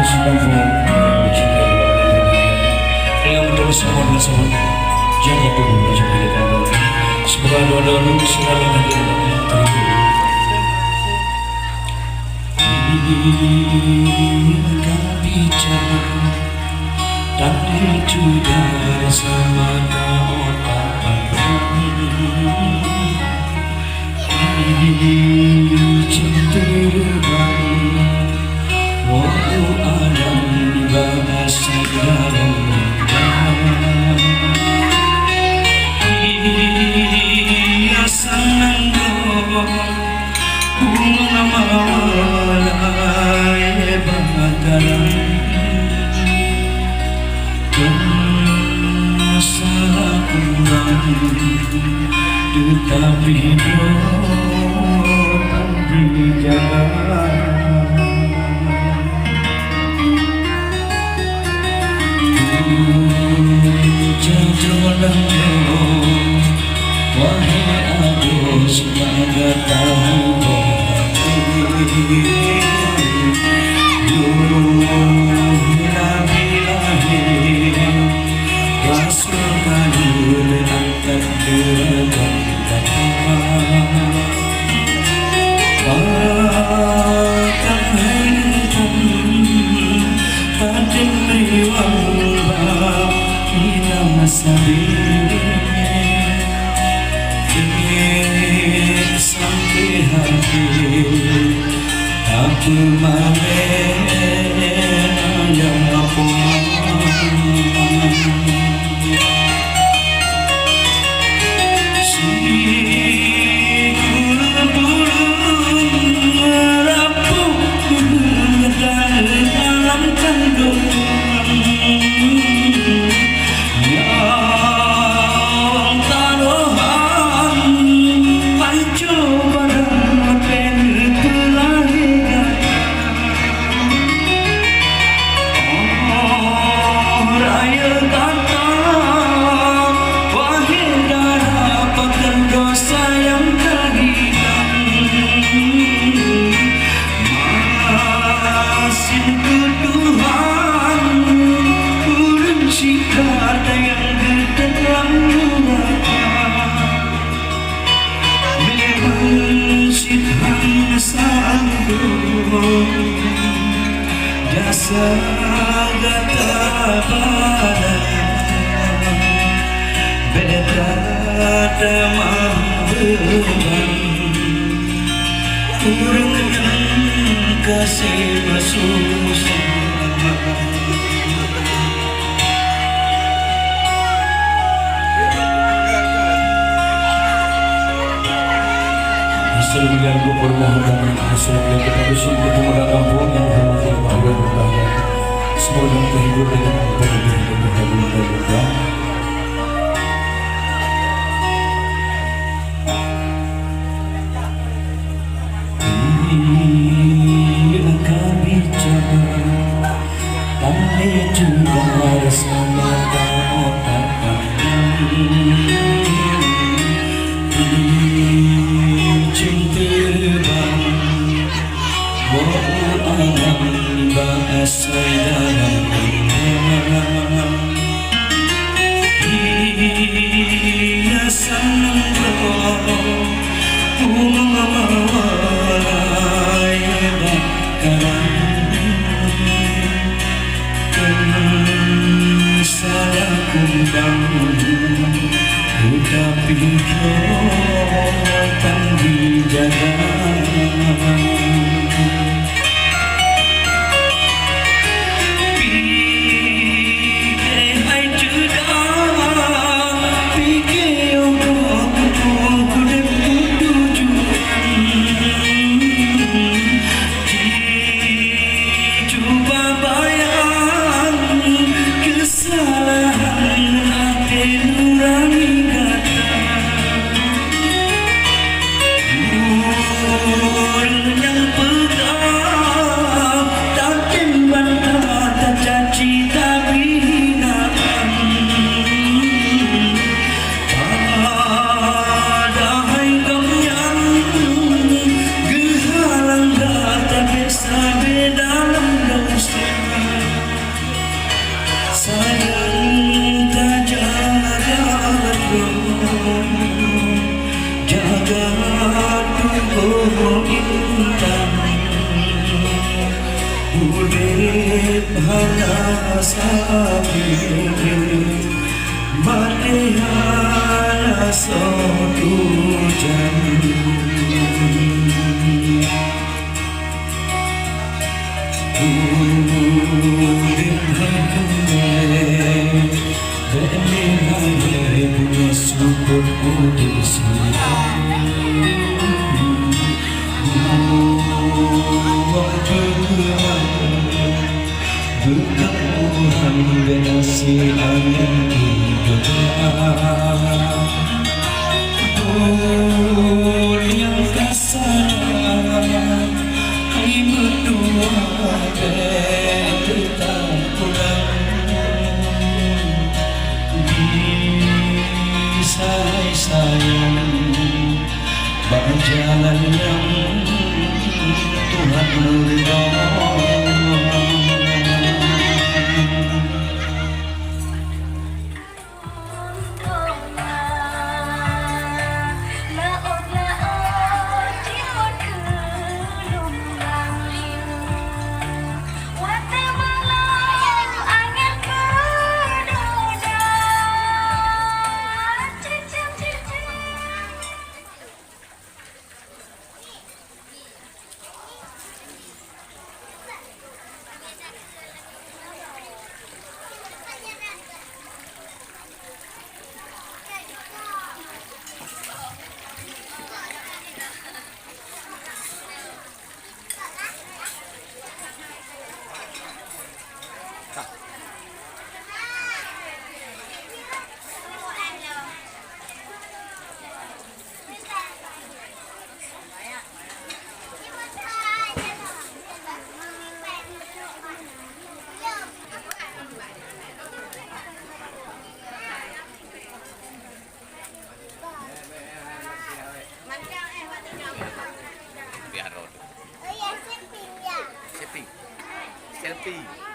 sedang pun mencintai dua orang bernyanyi yang terus semua jangan tunggu macam bila kamu. Semoga doa-doa selalu hadir dalam yang terhibur. Biarkan bicara dan itu bersama otak cinta walau alam bahasa dalam sanang bunga mawalay bakaran masalah kurang tetapi doang dijaga. Wahai aku semoga tahu Rasul Madur angkat derajat Bahkan hentam pada riwayat kita masabir sampai hati aku mana yang aku si burung rapuh dalam kandungan jasa gata pada beda demam beban kurang yang kasih masuk sama Assalamualaikum warahmatullahi wabarakatuh. Kita bersyukur kepada kampung yang hormati bahwa berbahagia. Semoga terhibur dengan apa yang berbahagia. Biarkan bicara pandai juga bersama otak bahasa dalam hiasan bunga mawalay bakaran salah kundang tetapi kan dijaga. Kesalahan hati nurani kata Urip halasabi Malihala sa tujan Urip halasabi Beni halasabi Bunga syukur kudus Berkapuhan generasi angin hidupnya Dunia kasar Hai berdua kita pulang Bisa sayang Berjalan yang Tuhan ridha Selfie.